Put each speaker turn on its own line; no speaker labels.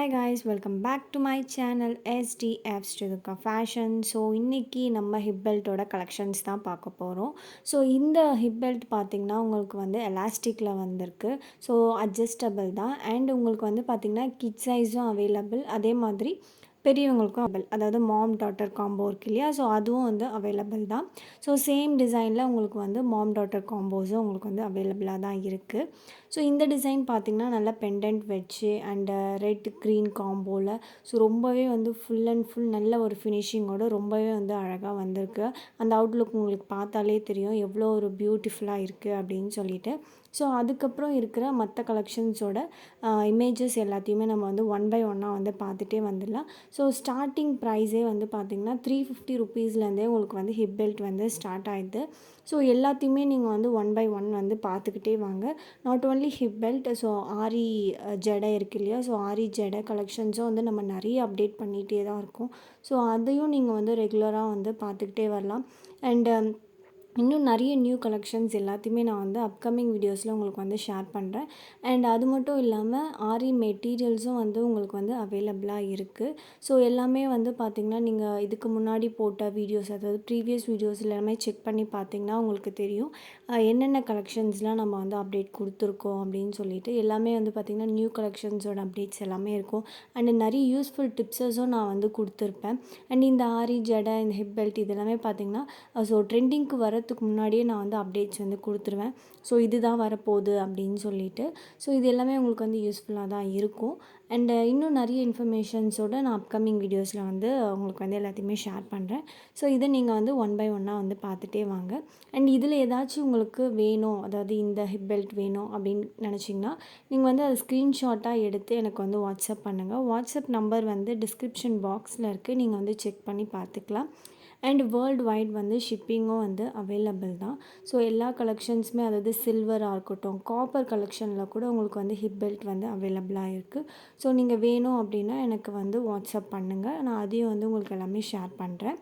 Hi guys, welcome back to my channel SDF sridurgafashion. So இன்றைக்கி நம்ம ஹிப்பெல்ட்டோட collections தான் பார்க்க போகிறோம். ஸோ இந்த ஹிப்பெல்ட் பார்த்திங்கன்னா உங்களுக்கு வந்து எலாஸ்டிக்கில் வந்திருக்கு. ஸோ அட்ஜஸ்டபிள் தான். அண்ட் உங்களுக்கு வந்து பார்த்திங்கன்னா கிட் சைஸும் அவைலபிள், அதே மாதிரி பெரியவங்களுக்கும் அவைலபிள், அதாவது மாம் டாட்டர் காம்போ இருக்கு இல்லையா, ஸோ அதுவும் வந்து அவைலபிள் தான். ஸோ சேம் டிசைனில் உங்களுக்கு வந்து மாம் டாட்டர் காம்போஸும் உங்களுக்கு வந்து அவைலபிளாக தான் இருக்குது. ஸோ இந்த டிசைன் பார்த்திங்கன்னா நல்லா பெண்டன்ட் வச்சு அண்டு ரெட் க்ரீன் காம்போவில் ஸோ ரொம்பவே வந்து ஃபுல் அண்ட் ஃபுல் நல்ல ஒரு ஃபினிஷிங்கோடு ரொம்பவே வந்து அழகாக வந்திருக்கு. அந்த அவுட்லுக் உங்களுக்கு பார்த்தாலே தெரியும் எவ்வளோ ஒரு பியூட்டிஃபுல்லாக இருக்குது அப்படின்னு சொல்லிட்டு. ஸோ அதுக்கப்புறம் இருக்கிற மற்ற கலெக்ஷன்ஸோட இமேஜஸ் எல்லாத்தையுமே நம்ம வந்து ஒன் பை ஒன்னாக வந்து பார்த்துட்டே வந்துடலாம். ஸோ ஸ்டார்டிங் ப்ரைஸே வந்து பார்த்திங்கன்னா 350 ருப்பீஸ்லேருந்தே உங்களுக்கு வந்து ஹிப் பெல்ட் வந்து ஸ்டார்ட் ஆகிடுது. ஸோ எல்லாத்தையுமே நீங்கள் வந்து ஒன் பை ஒன் வந்து பார்த்துக்கிட்டே வாங்க. Not only hip belt, so ஆரி ஜடை இருக்குது இல்லையா, ஸோ ஆரி ஜடை கலெக்ஷன்ஸும் வந்து நம்ம நிறைய அப்டேட் பண்ணிகிட்டே தான் இருக்கோம். ஸோ அதையும் நீங்கள் வந்து ரெகுலராக வந்து பார்த்துக்கிட்டே வரலாம். அண்டு இன்னும் நிறைய நியூ கலெக்ஷன்ஸ் எல்லாத்தையுமே நான் வந்து அப்கமிங் வீடியோஸில் உங்களுக்கு வந்து ஷேர் பண்ணுறேன். அண்ட் அது மட்டும் இல்லாமல் ஆரி மெட்டீரியல்ஸும் வந்து உங்களுக்கு வந்து அவைலபிளாக இருக்குது. ஸோ எல்லாமே வந்து பார்த்திங்கன்னா நீங்கள் இதுக்கு முன்னாடி போட்ட வீடியோஸ், அதாவது ப்ரீவியஸ் வீடியோஸ் எல்லாமே செக் பண்ணி பார்த்திங்கன்னா உங்களுக்கு தெரியும் என்னென்ன கலெக்ஷன்ஸ்லாம் நம்ம வந்து அப்டேட் கொடுத்துருக்கோம் அப்படின்னு சொல்லிட்டு. எல்லாமே வந்து பார்த்திங்கன்னா நியூ கலெக்ஷன்ஸோட அப்டேட்ஸ் எல்லாமே இருக்கும். அண்ட் நிறைய யூஸ்ஃபுல் டிப்ஸஸும் நான் வந்து கொடுத்துருப்பேன். அண்ட் இந்த ஆரி ஜடை, இந்த ஹிப் பெல்ட் இதெல்லாமே பார்த்திங்கன்னா ஸோ ட்ரெண்டிங்க்கு வரதுக்கு முன்னாடியே நான் வந்து அப்டேட்ஸ் வந்து கொடுத்துருவேன். ஸோ இதுதான் வரப்போகுது அப்படின்னு சொல்லிட்டு. ஸோ இது எல்லாமே உங்களுக்கு வந்து யூஸ்ஃபுல்லாக தான் இருக்கும். அண்டு இன்னும் நிறைய இன்ஃபர்மேஷன்ஸோடு நான் அப்கமிங் வீடியோஸில் வந்து உங்களுக்கு வந்து எல்லாத்தையுமே ஷேர் பண்ணுறேன். ஸோ இதை நீங்கள் வந்து ஒன் பை ஒன்னாக வந்து பார்த்துட்டே வாங்க. அண்ட் இதில் ஏதாச்சும் உங்களுக்கு வேணும், அதாவது இந்த ஹிப் பெல்ட் வேணும் அப்படின்னு நினச்சிங்கன்னா நீங்கள் வந்து அதை ஸ்க்ரீன்ஷாட்டாக எடுத்து எனக்கு வந்து வாட்ஸ்அப் பண்ணுங்கள். வாட்ஸ்அப் நம்பர் வந்து டிஸ்கிரிப்ஷன் பாக்ஸில் இருக்குது, நீங்கள் வந்து செக் பண்ணி பார்த்துக்கலாம். அண்ட் வேர்ல்டு வைட் வந்து ஷிப்பிங்கும் வந்து அவைலபிள் தான். ஸோ எல்லா கலெக்ஷன்ஸுமே, அதாவது சில்வராக இருக்கட்டும், காப்பர் கலெக்ஷனில் கூட உங்களுக்கு வந்து ஹிப் பெல்ட் வந்து அவைலபிளாக இருக்குது. ஸோ நீங்கள் வேணும் அப்படின்னா எனக்கு வந்து வாட்ஸ்அப் பண்ணுங்கள், நான் அதையும் வந்து உங்களுக்கு எல்லாமே ஷேர் பண்ணுறேன்.